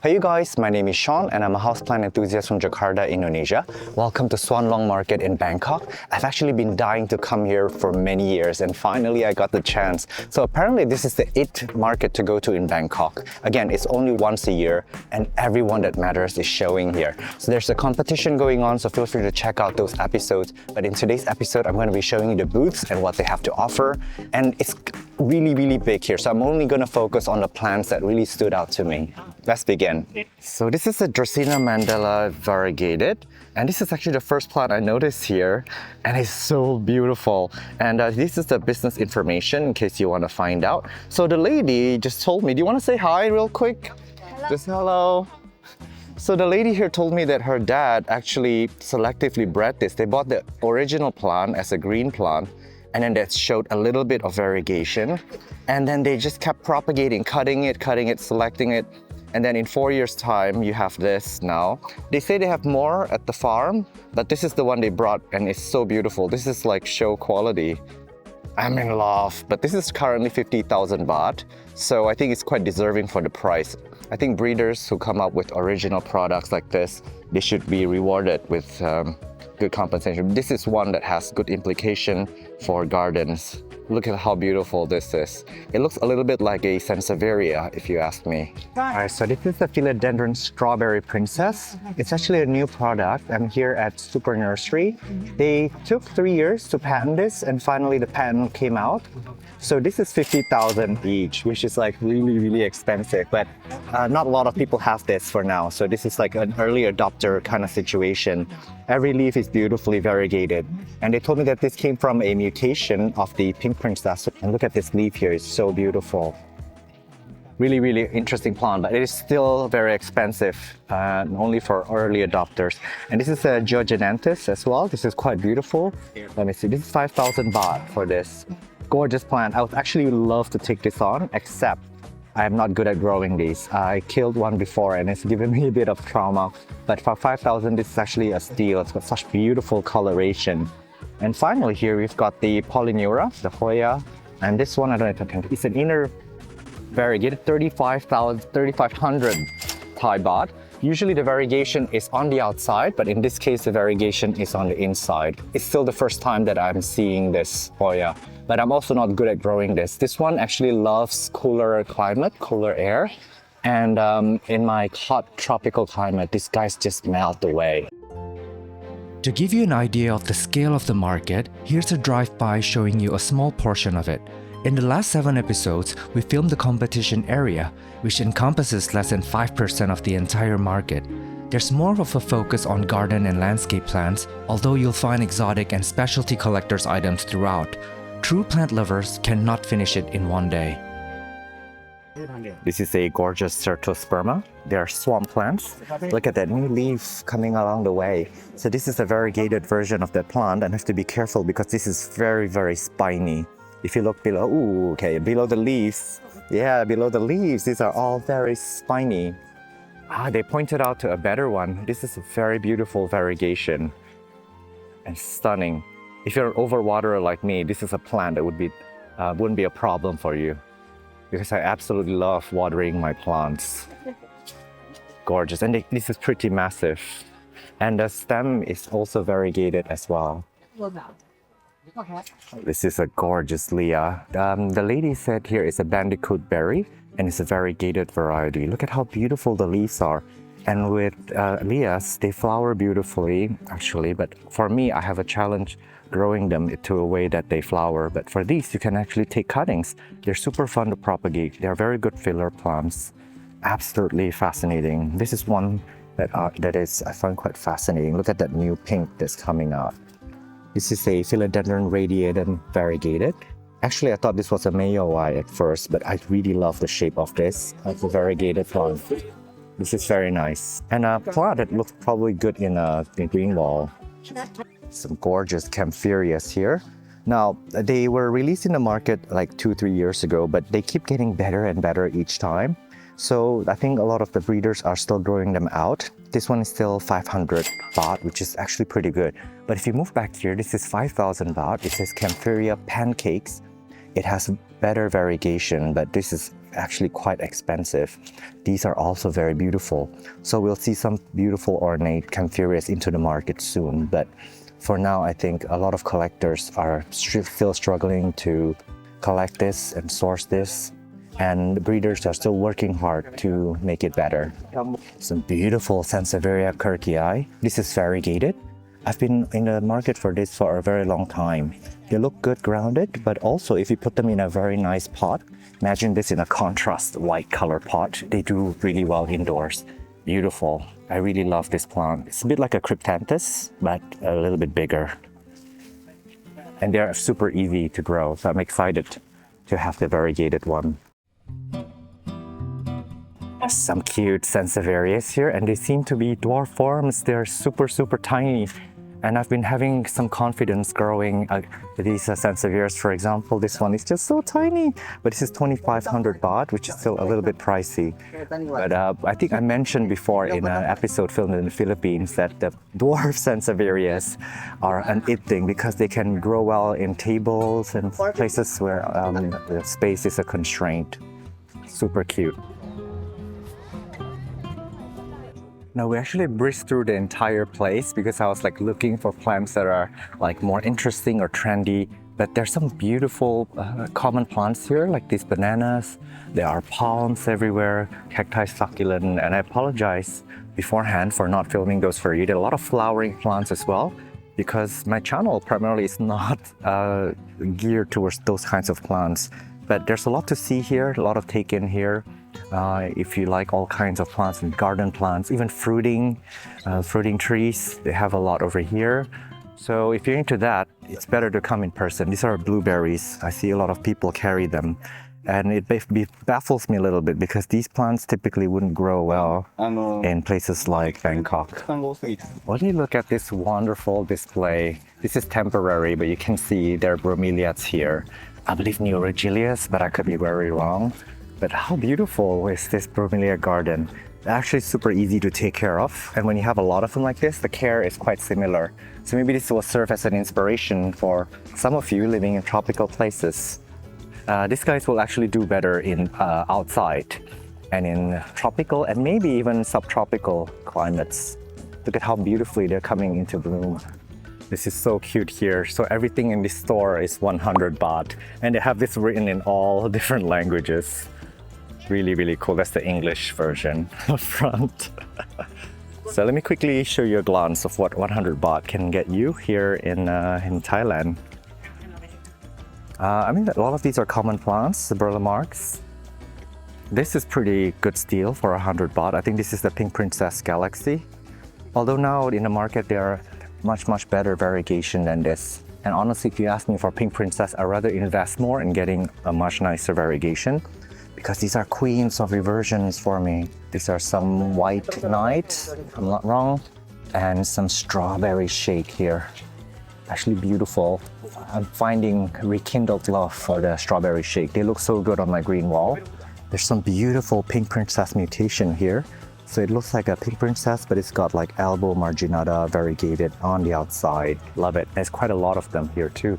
Hey you guys, my name is Sean and I'm a houseplant enthusiast from Jakarta, Indonesia. Welcome to Suan Luang Market in Bangkok. I've actually been dying to come here for many years and finally I got the chance. So apparently this is the it market to go to in Bangkok. Again, it's only once a year and everyone that matters is showing here. So there's a competition going on, so feel free to check out those episodes. But in today's episode, I'm going to be showing you the booths and what they have to offer. And it's really big here. So I'm only going to focus on the plants that really stood out to me. Let's begin. So this is a Dracaena Mandala Variegated, and this is actually the first plant I noticed here, and it's so beautiful. And this is the business information in case you want to find out. So the lady just told me, do you want to say hi real quick? Hello. Just hello. So the lady here told me that her dad actually selectively bred this. They bought the original plant as a green plant, and then that showed a little bit of variegation. And then they just kept propagating, cutting it, selecting it. And then in 4 years' time, you have this now. They say they have more at the farm, but this is the one they brought and it's so beautiful. This is like show quality. I'm in love, but this is currently 50,000 baht. So I think it's quite deserving for the price. I think breeders who come up with original products like this, they should be rewarded with good compensation. This is one that has good implication for gardens. Look at how beautiful this is. It looks a little bit like a Sansevieria, if you ask me. Alright, so this is the Philodendron Strawberry Princess. It's actually a new product. I'm here at Super Nursery. They took 3 years to patent this, and finally the patent came out. So this is 50,000 each, which is like really expensive, but not a lot of people have this for now. So this is like an early adopter kind of situation. Every leaf is beautifully variegated. And they told me that this came from a mutation of the pink princess. And look at this leaf here, it's so beautiful. Really interesting plant, but it is still very expensive, only for early adopters. And this is a Georgiananthus as well. This is quite beautiful. Let me see, this is 5,000 baht for this. Gorgeous plant. I would actually love to take this on, except I'm not good at growing these. I killed one before and it's given me a bit of trauma. But for 5,000, this is actually a steal. It's got such beautiful coloration. And finally here we've got the Polyneura, the Hoya. And this one, I don't know if I can, it's an inner variegated, 3,500 Thai baht. Usually the variegation is on the outside, but in this case the variegation is on the inside. It's still the first time that I'm seeing this Hoya, but I'm also not good at growing this. This one actually loves cooler climate, cooler air, and in my hot tropical climate, these guys just melt away. To give you an idea of the scale of the market, here's a drive-by showing you a small portion of it. In the last 7 episodes, we filmed the competition area, which encompasses less than 5% of the entire market. There's more of a focus on garden and landscape plants, although you'll find exotic and specialty collectors' items throughout. True plant lovers cannot finish it in one day. This is a gorgeous Cyrtosperma. They are swamp plants. Look at that new leaf coming along the way. So this is a variegated version of that plant, and I have to be careful because this is very spiny. If you look below, ooh, okay, below the leaves, yeah, below the leaves, these are all very spiny. They pointed out to a better one. This is a very beautiful variegation and stunning. If you're an overwaterer like me, this is a plant that wouldn't be a problem for you, because I absolutely love watering my plants. Gorgeous, and this is pretty massive. And the stem is also variegated as well. This is a gorgeous Leea. The lady said here is a bandicoot berry and it's a variegated variety. Look at how beautiful the leaves are. And with Leeas, they flower beautifully actually, but for me, I have a challenge growing them to a way that they flower. But for these, you can actually take cuttings. They're super fun to propagate. They're very good filler plants. Absolutely fascinating. This is one that I find quite fascinating. Look at that new pink that's coming out. This is a Philodendron radiated variegated. Actually, I thought this was a Mayoi at first, but I really love the shape of this. It's a variegated plant. This is very nice. And a plant that looks probably good in a green wall. Some gorgeous Kaempferias here. Now, they were released in the market like 2-3 years ago, but they keep getting better and better each time. So I think a lot of the breeders are still growing them out. This one is still 500 baht, which is actually pretty good. But if you move back here, this is 5,000 baht. It says Kaempferia pancakes. It has better variegation, but this is actually quite expensive. These are also very beautiful. So we'll see some beautiful ornate Kaempferias into the market soon. But for now, I think a lot of collectors are still struggling to collect this and source this. And the breeders are still working hard to make it better. Some beautiful Sansevieria kirkii. This is variegated. I've been in the market for this for a very long time. They look good grounded, but also if you put them in a very nice pot, imagine this in a contrast white color pot, they do really well indoors. Beautiful. I really love this plant. It's a bit like a cryptanthus, but a little bit bigger. And they're super easy to grow, so I'm excited to have the variegated one. Some cute Sansevierias here, and they seem to be dwarf forms. They're super tiny, and I've been having some confidence growing these Sansevierias. For example, this one is just so tiny, but this is 2,500 baht, which is still a little bit pricey. But I think I mentioned before in an episode filmed in the Philippines that the dwarf Sansevierias are an it thing because they can grow well in tables and places where the space is a constraint. Super cute. Now we actually breezed through the entire place because I was like looking for plants that are like more interesting or trendy. But there's some beautiful common plants here, like these bananas. There are palms everywhere, cacti succulent, and I apologize beforehand for not filming those for you. There are a lot of flowering plants as well because my channel primarily is not geared towards those kinds of plants. But there's a lot to see here, a lot of take in here. If you like all kinds of plants and garden plants, even fruiting trees, they have a lot over here. So if you're into that, it's better to come in person. These are blueberries. I see a lot of people carry them. And it baffles me a little bit because these plants typically wouldn't grow well in places like Bangkok. Well, you look at this wonderful display. This is temporary, but you can see there are bromeliads here. I believe Neoregilias, but I could be very wrong. But how beautiful is this bromelia garden? Actually super easy to take care of. And when you have a lot of them like this, the care is quite similar. So maybe this will serve as an inspiration for some of you living in tropical places. These guys will actually do better in outside and in tropical and maybe even subtropical climates. Look at how beautifully they're coming into bloom. This is so cute here. So everything in this store is 100 baht. And they have this written in all different languages. Really cool. That's the English version up front. So let me quickly show you a glance of what 100 baht can get you here in Thailand. I mean, a lot of these are common plants, the Burlemarks. This is pretty good steal for 100 baht. I think this is the Pink Princess Galaxy. Although now in the market, there are much better variegation than this. And honestly, if you ask me for Pink Princess, I'd rather invest more in getting a much nicer variegation because these are queens of reversions for me. These are some White Knight, if I'm not wrong, and some Strawberry Shake here. Actually beautiful. I'm finding rekindled love for the Strawberry Shake. They look so good on my green wall. There's some beautiful Pink Princess mutation here. So it looks like a Pink Princess, but it's got like elbow marginata variegated on the outside. Love it. There's quite a lot of them here too.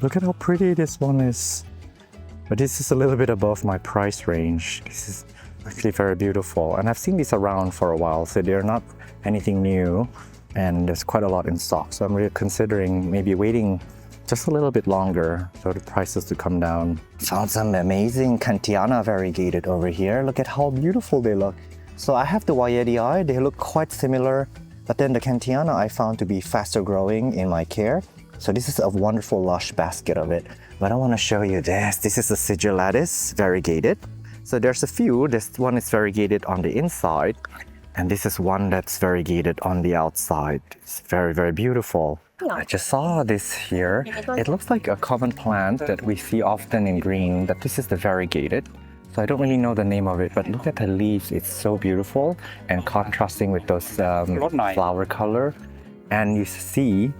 Look at how pretty this one is. But this is a little bit above my price range. This is actually very beautiful. And I've seen these around for a while, so they're not anything new. And there's quite a lot in stock. So I'm really considering maybe waiting just a little bit longer for the prices to come down. Found some amazing Cantiana variegated over here. Look at how beautiful they look. So I have the Varieties, they look quite similar, but then the Cantiana I found to be faster growing in my care. So this is a wonderful lush basket of it. But I want to show you this. This is a Sigillatus variegated. So there's a few. This one is variegated on the inside, and this is one that's variegated on the outside. It's very beautiful. I just saw this here. It looks like a common plant that we see often in green, but this is the variegated. So I don't really know the name of it, but look at the leaves. It's so beautiful and contrasting with those flower color. And you see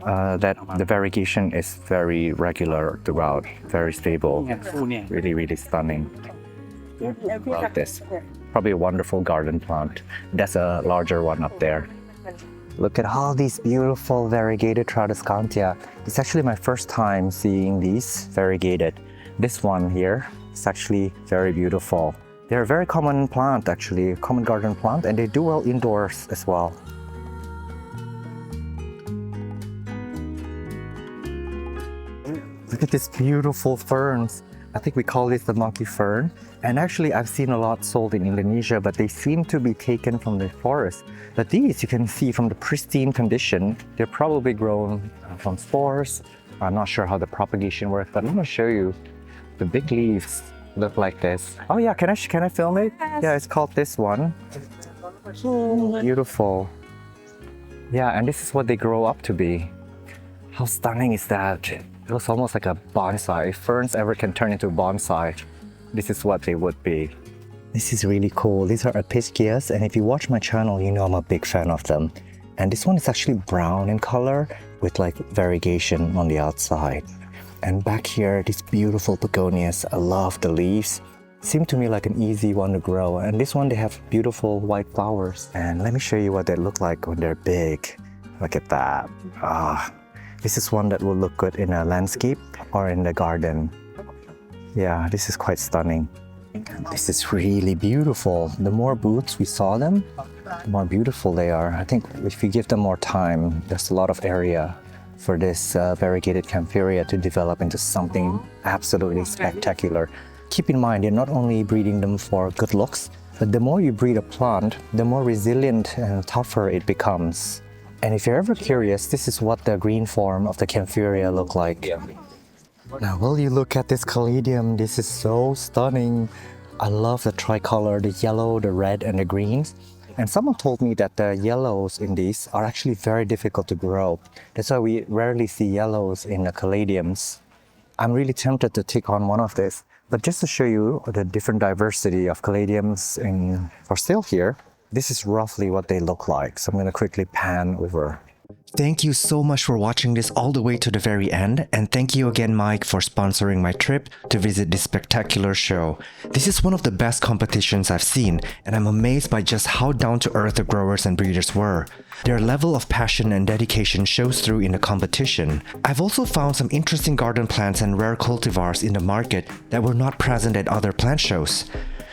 that the variegation is very regular throughout, very stable. Really stunning. Love this. Probably a wonderful garden plant. That's a larger one up there. Look at all these beautiful variegated Tradescantia. It's actually my first time seeing these variegated. This one here, It's actually very beautiful. They're a very common plant actually, common garden plant, and they do well indoors as well. Look at these beautiful ferns. I think we call this the monkey fern. And actually I've seen a lot sold in Indonesia, but they seem to be taken from the forest. But these you can see from the pristine condition, they're probably grown from spores. I'm not sure how the propagation works, but I'm gonna show you. The big leaves look like this. Oh yeah, can I film it? Yes. Yeah, it's called this one. Beautiful. Yeah, and this is what they grow up to be. How stunning is that? It looks almost like a bonsai. If ferns ever can turn into a bonsai, this is what they would be. This is really cool. These are Apicias, and if you watch my channel, you know I'm a big fan of them. And this one is actually brown in color with like variegation on the outside. And back here, these beautiful begonias. I love the leaves. Seem to me like an easy one to grow. And this one, they have beautiful white flowers. And let me show you what they look like when they're big. Look at that. This is one that will look good in a landscape or in the garden. Yeah, this is quite stunning. This is really beautiful. The more booths we saw them, the more beautiful they are. I think if you give them more time, there's a lot of area for this variegated Kaempferia to develop into something absolutely spectacular. Keep in mind, you're not only breeding them for good looks, but the more you breed a plant, the more resilient and tougher it becomes. And if you're ever curious, this is what the green form of the Kaempferia look like. Now, will you look at this Caladium? This is so stunning. I love the tricolor, the yellow, the red, and the greens. And someone told me that the yellows in these are actually very difficult to grow. That's why we rarely see yellows in the Caladiums. I'm really tempted to take on one of these. But just to show you the different diversity of Caladiums for sale here, this is roughly what they look like. So I'm going to quickly pan over. Thank you so much for watching this all the way to the very end, and thank you again, Mike, for sponsoring my trip to visit this spectacular show. This is one of the best competitions I've seen, and I'm amazed by just how down-to-earth the growers and breeders were. Their level of passion and dedication shows through in the competition. I've also found some interesting garden plants and rare cultivars in the market that were not present at other plant shows.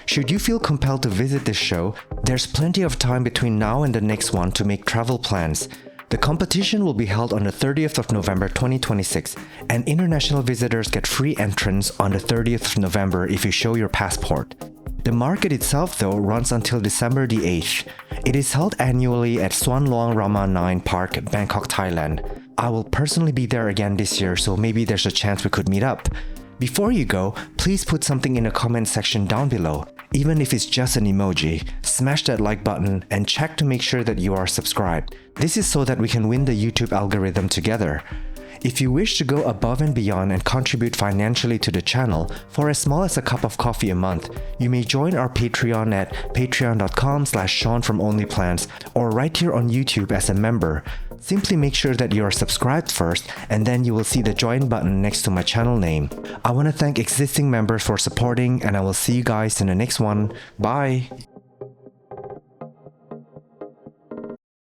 Should you feel compelled to visit this show, there's plenty of time between now and the next one to make travel plans. The competition will be held on the 30th of November 2026, and international visitors get free entrance on the 30th of November if you show your passport. The market itself, though, runs until December the 8th. It is held annually at Suan Luang Rama 9 Park, Bangkok, Thailand. I will personally be there again this year, so maybe there's a chance we could meet up. Before you go, please put something in the comment section down below. Even if it's just an emoji, smash that like button and check to make sure that you are subscribed. This is so that we can win the YouTube algorithm together. If you wish to go above and beyond and contribute financially to the channel, for as small as a cup of coffee a month, you may join our Patreon at patreon.com/Sean from Onlyplants or right here on YouTube as a member. Simply make sure that you are subscribed first, and then you will see the join button next to my channel name. I want to thank existing members for supporting, and I will see you guys in the next one. Bye!